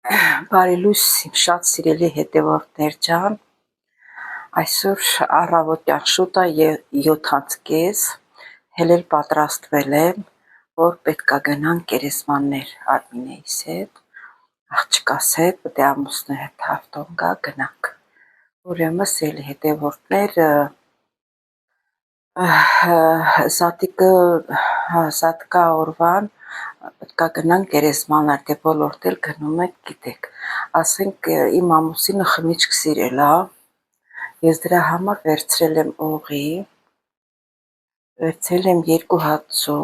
Բարի լույս իմ շատ սիրելի հետևորդներ ջան, այսօր առավոտյան շուտ է 7:30, հելել պատրաստվել եմ, որ պետքա գնանք գերեզմաններ Արմինեիս հետ, աղջկաս հետ, պետք է ամուսնու հետ ավտոն գա գնանք, ուրեմն սիրելի հետևորդներ, Զատկա օրվան պետքա գնանք գերեզմաններ, դե բոլորդ էլ գնում եք գիտեք, ասենք իմ ամուսինը խմիչք սիրել է, ես դրա համար վերցրել եմ օղի, վերցրել եմ 2 հատ ձու,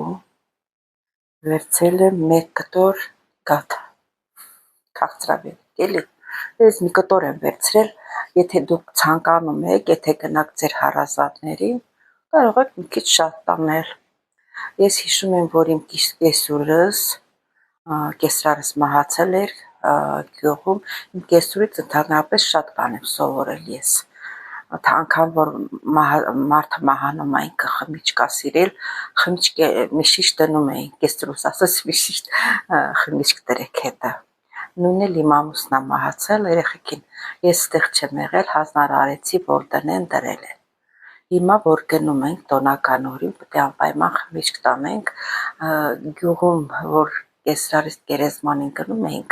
վերցրել եմ 1 կտոր գաթա, քաղցրավենիք էլի, ես մի կտոր եմ վերցրել, եթե դուք ցանկանում եք, եթե գնաք ձեր հարազատներին, կարող եք մի քիչ շատ տանել, ես հիշում եմ, որ իմ կեսուրս, կեսրարս մահացել էր գյուղում, իմ կեսուրից ընդհանրապես շատ բան եմ սովորել ես, անգամ որ մարդը մահանում է ինքը խմիչք է սիրել, խմիչք մի շիշ դնում էին, կեսրուս ասաց մի շիշ խմիչք դրեք հետը, նույնն էլ իմ ամուսնա մահացել երեխեքին, ես ստեղ չեմ եղել, հանձնարարեցի, որ դնեն, դրել են, հիմա որ գնում ենք տոնական օրին, պետք է անպայման խմիչք տանենք, գյուղում որ կեսրարից գերեզմանին գնում էինք,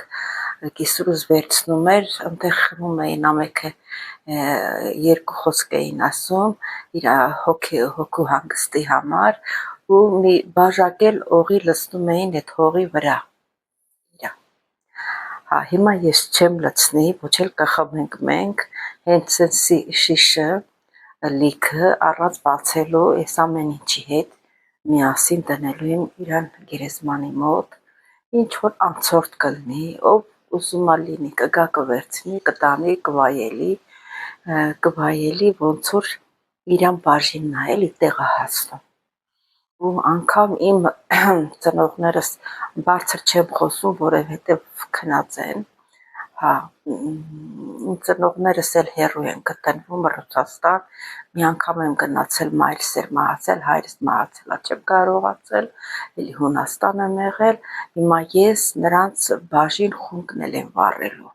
կիսուրս վերցնում էր, այնտեղ խմում էին ամեքը 2 խոսք էին ասում, իր հոգու հանգստի համար ու մի բաժակ էլ օղի լցնում էին այդ հողի վրա, հիմա ես չեմ լցնի, ոչ էլ կխմենք մենք, հենց շիշը, լիքը առանց բացելու այս ամեն ինչի հետ միասին դնելու եմ իրան գերեզմանի մոտ, ինչ որ անցորդ կլինի, ով ուզում է լինի, կգա կվերցնի, կտանի, կվայելի, ոնց որ իրան բաժինն է էլի տեղը հասնում, ու անգամ իմ ծնողներս բարձր չեմ խոսում, որովհետև քնած են, իմ ծնողներս էլ հեռու են գտնվում Ռուսաստան, մի անգամ եմ գնացել, մայրս էր մահացել, հայրս մահացել, չեմ կարողացել, էլի Հունաստան եմ եղել, հիմա ես նրանց բաժին խունկն էլ եմ վառելու,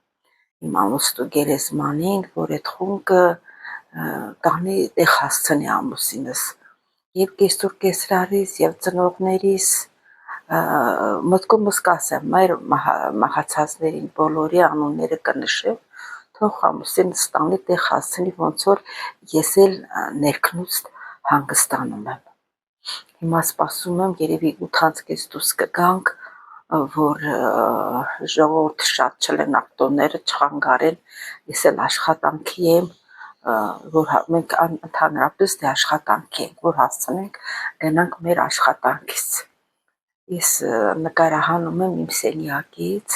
իմ ամուսնու գերեզմանին, որ այդ խունկը տանի տեղ հասցնի ամուսինս, և կեսուր կեսրարիս, և ծնողներիս, մտքումս կասեմ, մեր մահացածներին բոլորի անունները կնշեմ, թող ամուսինս տանի տեղ հասցնի, ոնց որ ես էլ ներքնուց հանգստանում եմ, հիմա սպասում եմ, երևի 8:30 դուրս կգանք, որ ժողովուրդը շատ չլեն ավտոները չխանգարեն, ես էլ աշխատանքի եմ, որ մենք ընդհանրապես դե աշխատանքի ենք, որ հասցնենք գնանք մեր աշխատանքից, ես նկարահանում եմ իմ սենյակից,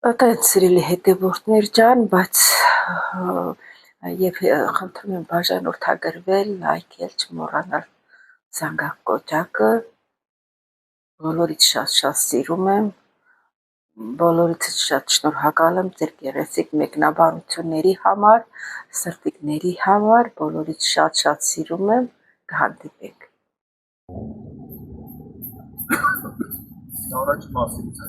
այդպես սիրելի հետևորդներ ջան, բայց և խնդրում եմ բաժանորդագրվել, լայքել, չմոռանալ զանգակոճակը, բոլորից շատ սիրում եմ, բոլորից շատ շնորհակալ եմ ձեր գեղեցիկ մեկնաբանությունների համար, սրտիկների համար, բոլորից շատ սիրում եմ, կհանդիպենք։ Առաջ մասից է,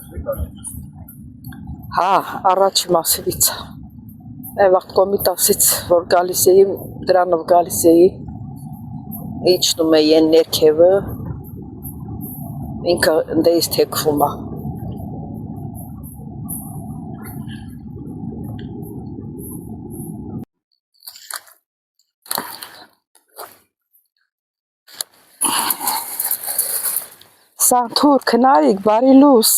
Հա, առաջ մասից, վաղտ կոմիտասից, որ գալիս էի, դրանով գալիս էի, իջնում էի են ներքևը, ինքը ընդեից թեքվում է։ Սանթուր, քնարիք, բարի լույս։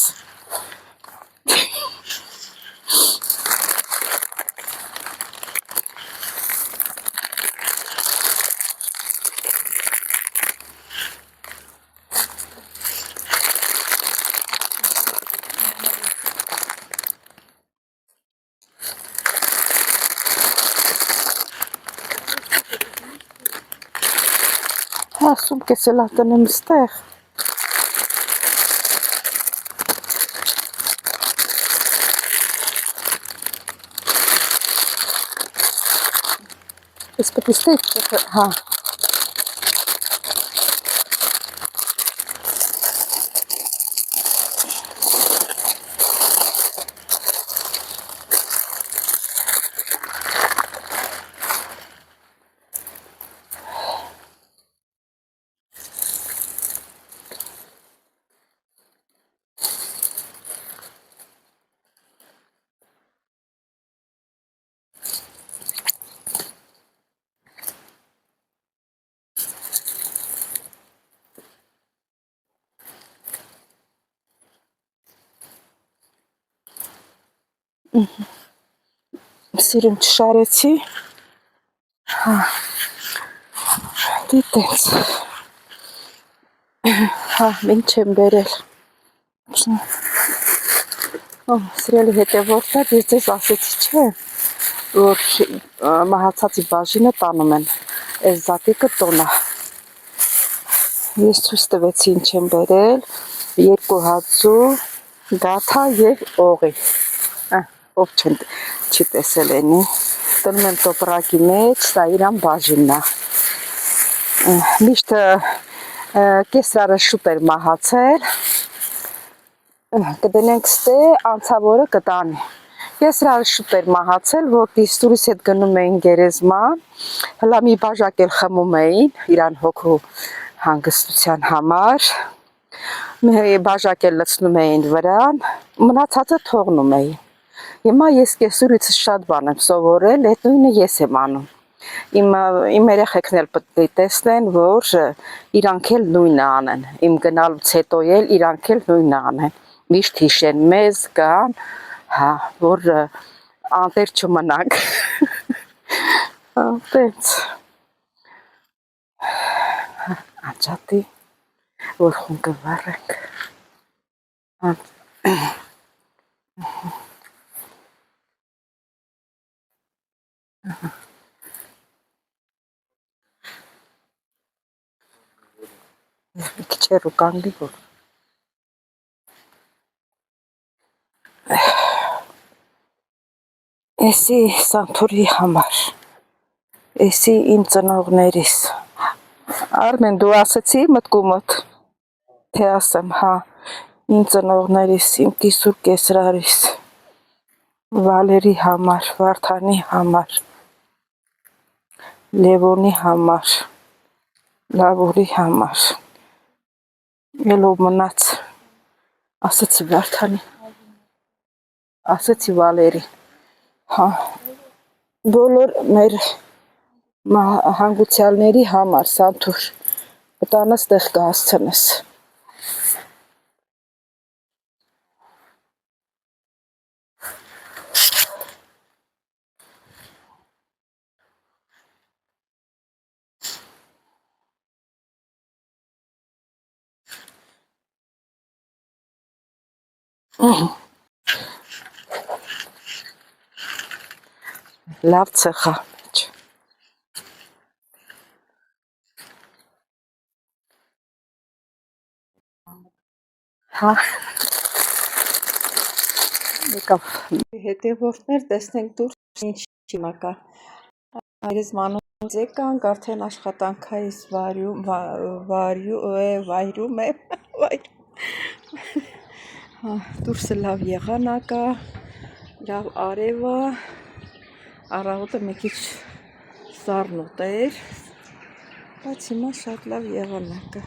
Ասում կես էլ ատենեմ ստեղ։ Ես պետք է ստեղ, հա։ Սիրուն չշարեցի, դիտենց, ինչ եմ բերել, սրելի հետևորդներ, ես ձեզ ասեցի չէ, որ մահացածի բաժինը տանում են, այս զատիկը տոնա, ես ցույց տվեցի ինչ եմ բերել, 2 հացու, գաթա և օղի, ով չի տեսել ենի, տնում եմ տոպրակի մեջ, սա իրան բաժինն է, միշտ կեսրարը շուտ էր մահացել, կդնենք ստե, անցավորը կտանի, կեսրարը շուտ էր մահացել, որ դիստուրիս հետ գնում էին գերեզմա, հլա մի բաժակ էլ խմում էին, իրան հոգու հանգստության համար, բաժակ էլ լցնում էին վրան, մնացածը թողնում էին, հիմա ես կեսուրից շատ բան եմ սովորել, այդ նույնը ես եմ անում, իմ երեխեքն էլ պետք է տեսնեն, որ իրանք էլ նույնը անեն, իմ գնալուց հետո էլ իրանք էլ նույնը անեն, միշտ հիշեն մեզ կան, որ անտեր չմնանք, տենց, անջատի, որ խունկը վառենք, մի քիչ հեռու կանգնի, որ էսի Սանթուրի համար, էսի իմ ծնողներիս, Արմեն դու ասեցի մտքումդ, թե ասեմ, իմ ծնողներիս, իմ կիսուր կեսրարիս, Վալերի համար, Վարդանի համար, Լևոնի համար, Լավուրի համար, ելով մնաց, ասեցի Վարդանի, ասեցի Վալերի, բոլոր մեր հանգուցյալների համար, Սանթուր, տանս տեղ կհասցնես, լավ ծխա, եկավ, հետևորդներ տեսնենք դուրս ինչ չիմակա, այրես մանուց եկանք, արդեն աշխատանքայիս վայրում եմ, դուրսը լավ եղանակա, լավ արևա, առավոտը մի քիչ սառնոտ էր, բայց հիմա շատ լավ եղանակա,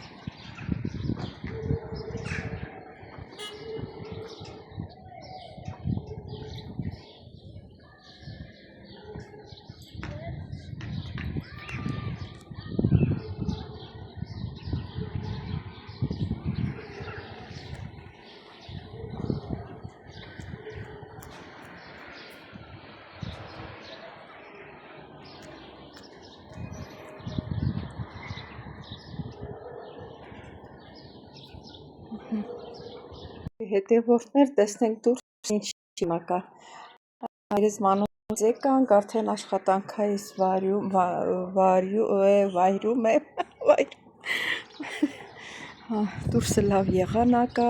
հետևորդներ տեսնենք դուրս ինչ չիմակա, այրես մանուց եկանք, արդեն աշխատանքայիս վայրում եմ, դուրսը լավ եղանակա,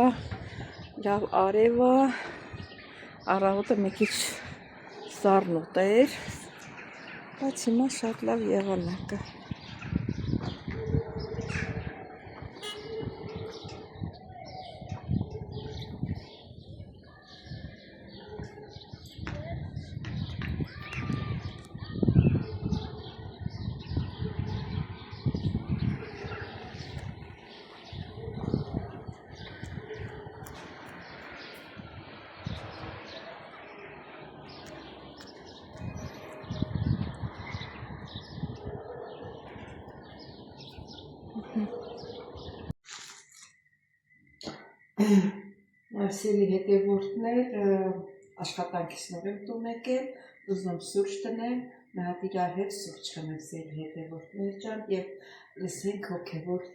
լավ արևա, առավոտը մի քիչ սառնոտ էր, բայց հիմա շատ լավ եղանակա, Սիրելի հետևորդներ, աշխատանքից նոր եմ տուն եկել, ուզում սուրճ տնեմ, մի հատ իրար հետ սուրճ խմենք ձեր հետևորդներ ջան եւ լսենք հոգեվոր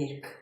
երգ։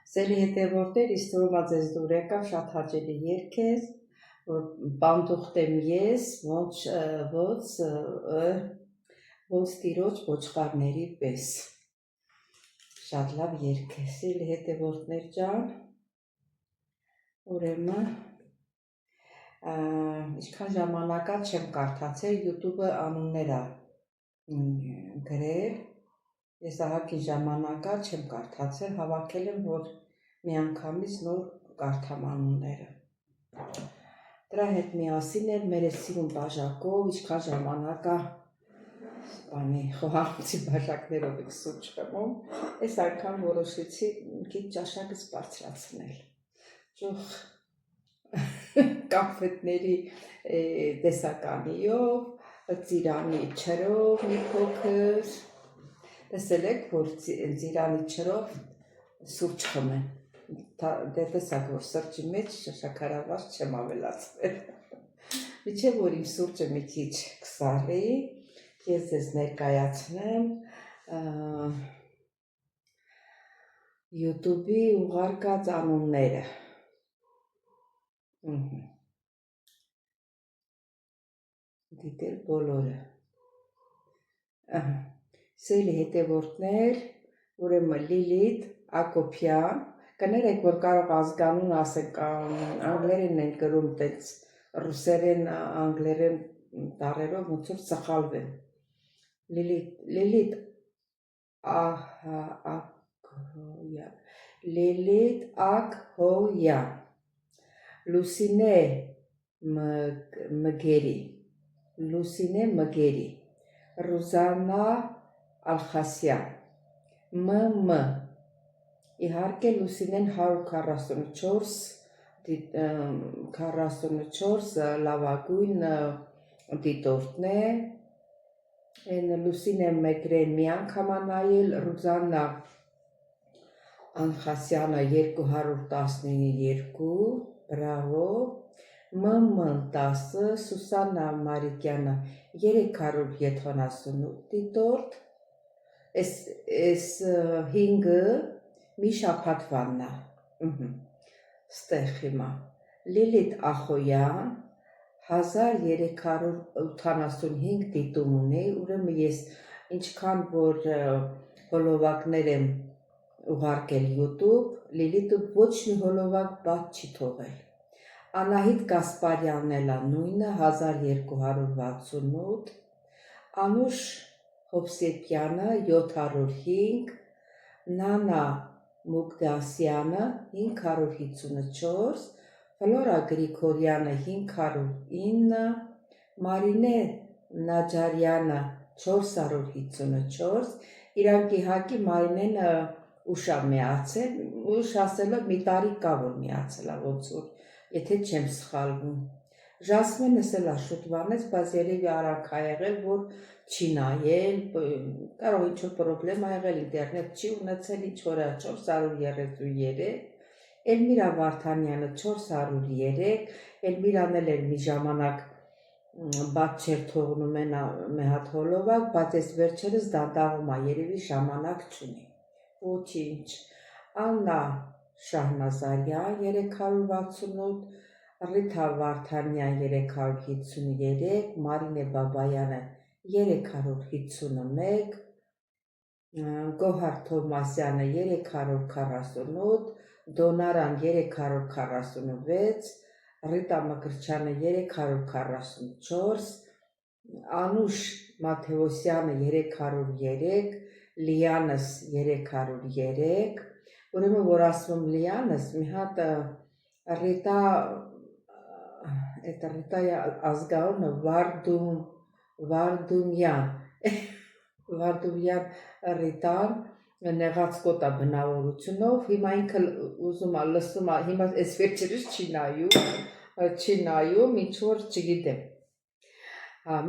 Սերի հետևորդներ, իսկ թողա ձեզ դուր եկավ շատ հաճելի երգ է, որ բանդուխտեմ ես, ոնց տիրոջ ոչխարների պես։ Շատ լավ երգ է, սերի հետևորդներ ջան, ուրեմն ինչքան ժամանակա չեմ կարդացել, YouTube-ը անուններ գրել, ես ահագին ժամանակա չեմ կարդացել, հավաքել եմ, որ միանգամից նոր կարդամ անունները։ Դրա հետ միասին էլ մեր սիրուն բաժակով, ինչքան ժամանակա խոհանոցի բաժակներով եք սուրճ խմում, այս անգամ որոշեցի քիչ ճաշակս բարձրացնել։ Ճոխ կոնֆետների տեսականիով, ծիրանի չրով մի փոքր, տեսել եք, որ ծիրանի չրով սուրճ խմեմ, դե տեսակ, որ սրճի մեջ շաքարավազ չեմ ավելացրել, միջև որ իմ սուրճը մի քիչ կսառի, ես ձեզ ներկայացնեմ YouTube-ի ուղարկած անունները։ Դիտել բոլորը։ Սերի հետևորդներ, ուրեմն Լիլիթ Ակոփյան, կներեք, որ կարող ազգանուն ասենք անգլերեն են գրում, տենց ռուսերեն, անգլերեն տառերով ոնց որ սխալվեն։ Լիլիթ Ակոյան, Լուսինե Մգերի, Ռուզաննա Ալխասյան, իհարկե Լուսինեն 144 լավագույն դիտորդն է, Լուսինե Մեգրեն մի անգամ նայել, Ռուզաննա Ալխասյանը 212, բրավո, 10, Սուսաննա Մարիկյանը 378 դիտորդ, այս 5-ը մի շաբաթվանն է, ստեղ հիմա, Լիլիթ Ախոյան 1385 դիտում ունի, ուրեմն ես ինչքան որ հոլովակներ եմ ուղարկել YouTube, Լիլիթը ոչ մի հոլովակ բաց չի թողել։ Անահիտ Գասպարյանն էլ նույնը 1268, Անուշ Հովսեփյանը 705, Նանա Մուկդասյանը 554, Ֆլորա Գրիգորյանը 509, Մարինե Նաջարյանը 454, իրանք իհարկե Մարինեն ուշ է միացել, ուշ ասելով մի տարի կա որ միացել է ոնց որ, եթե չեմ սխալվում։ Ժասմենս էլ շուտվանեց, բայց երևի արանք ա եղել, որ չի նայել, կարող ինչ-որ պրոբլեմ ա եղել, ինտերնետ չի ունեցել, ինչ-որ 433, Էլմիրա Վարդանյանը 403, Էլմիրան էլ մի ժամանակ բաց չէր թողնում մի հատ հոլովակ, բայց այս վերջերս դանդաղում ա, երևի ժամանակ չունի, ոչինչ, Աննա Շահնազարյան 368, Ռիթա Վարդանյան 353, Մարինե Բաբայանը 351, Գոհար Թովմասյանը 348, Դոնարան 346, Ռիտա Մկրչյանը 344, Անուշ Մաթեոսյանը 303, Լիանս 303, ուրեմն որ ասում եմ Լիանս, մի հատ Ռիտա ազգանունը Վարդումյան Ռիտան նեղացկոտ է բնավորությունով, հիմա ինքը ուզում է լսում է, հիմա այս վերջերս չի նայում, ինչ որ չգիտեմ։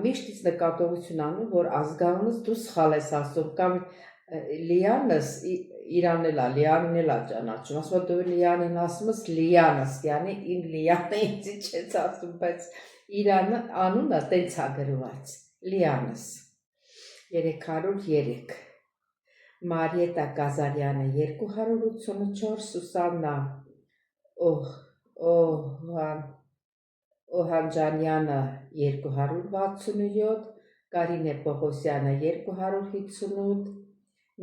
Միշտից նկատողություն անում, որ ազգանունս դու սխալ ես ասում, կամ Լիանս իրան էլ է, Լիանին էլ է ճանաչում, ասում դու Լիանին ասում ես Լիանս, յանի իմ Լիանը ինձի չես ասում, բայց իր անունը տենց է գրված, Լիանս 303, Մարիետա Կազարյանը 284, Սուսաննա Օհանջանյանը 267, Կարինե Պողոսյանը 258,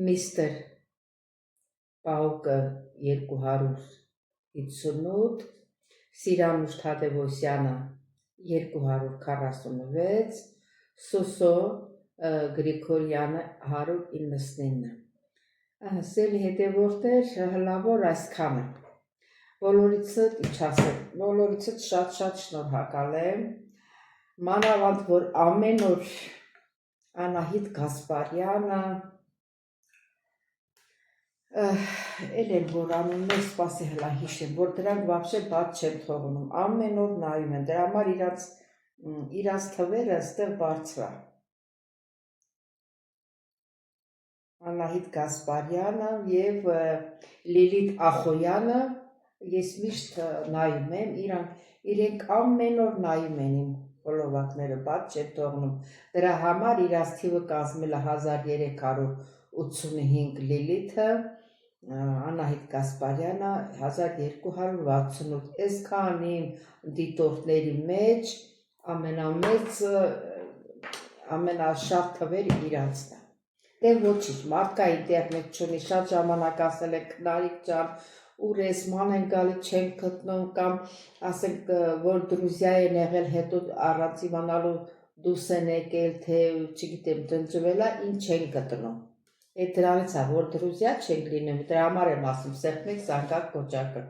Միստր Պաուկը 258, Սիրանուշ Թադևոսյանը 246, Սոսո Գրիգորյանը 199։ Սելի հետևորդներ հլավոր այսքանը։ Բոլորիցդ շատ շնորհակալ եմ, մանավանդ որ ամեն օր Անահիտ Գասպարյանը էլ են որ անուններ սպասի հլա հիշեմ, որ դրանք վաբշե բաց չեն թողնում, ամեն օր նայում են, դրա համար իրանց թվերը ստեղ բարձրա։ Անահիտ Գասպարյանը և Լիլիթ Ախոյանը ես միշտ նայում եմ, իրենք ամեն օր նայում են իմ հոլովակները, բաց չեն թողնում, դրա համար իրանց թիվը կազմել է 1385 Լիլիթը, Անահիտ Գասպարյանը 1268, այսքան իմ դիտորդների մեջ ամենաշատ թվեր իրանցն է։ Դե ոչինչ, մարդկա ինտերնետ չունի, շատ ժամանակ ասել եք Քնարիկ ջան, ուր ես ման են գալի չենք գտնում, կամ ասենք որ Դրուզիա են եղել, հետո առանց իմանալու դուրս են եկել, թե չգիտեմ տնջվել է, ինչ չեն գտնում։ Այդ դրանից է, որ Դրուզիա չենք լինում, դրա համար եմ ասում, սեղմեք զանգակ կոճակը,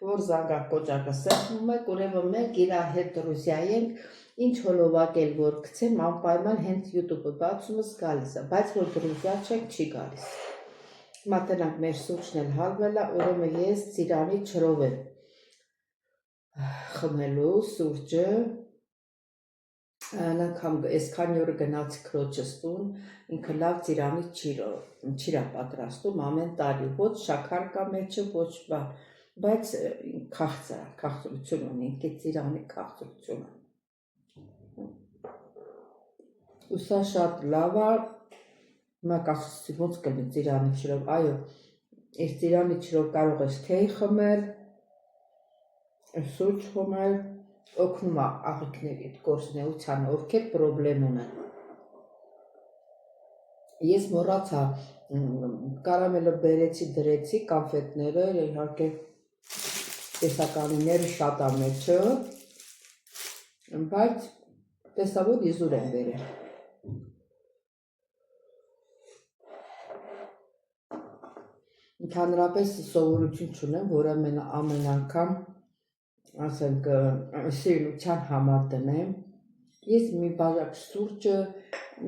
որ զանգակ կոճակը սեղմում եք, ուրեմն մենք իրար հետ Դրուզիա ենք, ինչ հոլովակ էլ որ գցեմ, անպայման հենց YouTube-ը բացումս գալիս է, բայց որ Դրուզիա չենք չի գալիս։ Մատենակ մեր սուրճն էլ հալվել է, ուրեմն ես ծիրանի չրով եմ խմելու սուրճը, անգամ այսքանի օրը գնացի քրոջս տուն, ինքը լավ ծիրանի չիրա պատրաստում ամեն տարի, ոչ շաքար կա մեջը, ոչ բան, բայց քաղցրություն ունի, ինքը ծիրանի քաղցրությունը։ Ու սա շատ լավ է, մակասի ոնց կլինի ծիրանի չրով, այո, այս ծիրանի չրով կարող ես թեյ խմել, սուրճ խմել, օգնում է աղիքների գործունեությանը, ովքեր պրոբլեմ ունեն։ Ես մոռացա կարամելը բերեցի, դրեցի, կոնֆետները, իհարկե տեսականիները շատ է մեջը, բայց տեսա որ իզուր եմ բերել։ Ընդհանրապես սովորություն չունեմ, որ ամեն անգամ ասենք սիրունության համար դնեմ, ես մի բաժակ սուրճը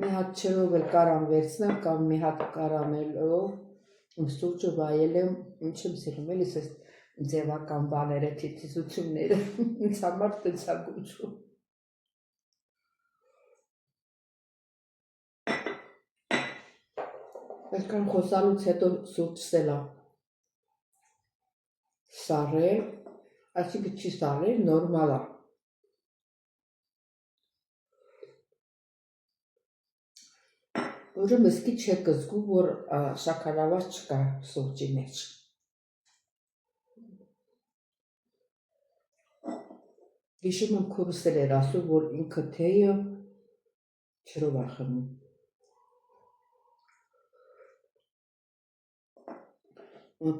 մի հատ չրով էլ կարամ վերցնեմ կամ մի հատ կարամելով սուրճը վայել եմ, ինչ եմ սիրում, էլիս այս ձևական բաները, թիթիզությունները ինձ համար տնցագուչում։ Այսքան խոսալուց հետո սուրճս էլ է սառել, այսինքն չի սառել, նորմալ է։ Ուրեմն իսկի չեք զգում, որ շաքարավազ չկա սուրճի մեջ։ Հիշում եմ քուրս էր ասում, որ ինքը թեյը չրով է խմում։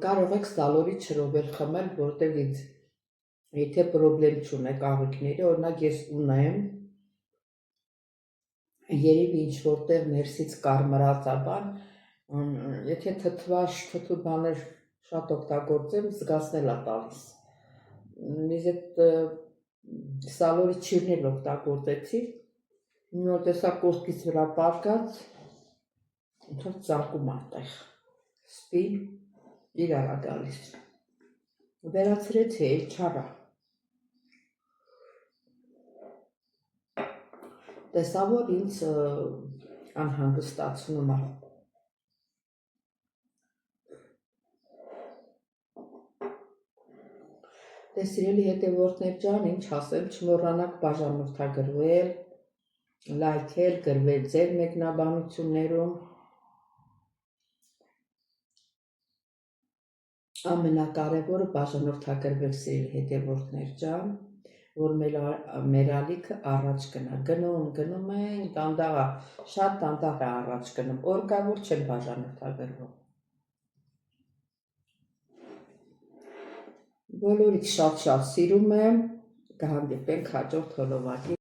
Կարող եք սալորի չրով էլ խմել, որտեղ եթե պրոբլեմ չունեք աղիքների, օրինակ ես ունեմ, երևի ինչ որտեղ ներսից կարմրած է բան, եթե թթու բաներ շատ օգտագործեմ, զգացնել է տալիս։ Ես այդ սալորի չիրն էլ օգտագործեցի, մի օր տեսա կողքից վրա պարկած, ինքն ծակում այդտեղ, սպին իրար է գալիս։ Վերացրեցի, էլ չարա։ Տեսա, որ ինձ անհանգստացնում է։ Դե սիրելի հետևորդներ ջան, ինչ ասեմ, չմոռանաք բաժանորդագրվել, լայքել, գրվել ձեր մեկնաբանություններում, ամենակարևորը բաժանորդագրվեք սիրելի հետևորդներ ջան, որ մեր ալիքը առաջ գնա, գնում են, դանդաղ է, շատ դանդաղ է առաջ գնում, օր կա, որ չեն բաժանորդագրվում։ Բոլորիդ շատ-շատ սիրում եմ, կհանդիպենք հաջորդ հոլովակի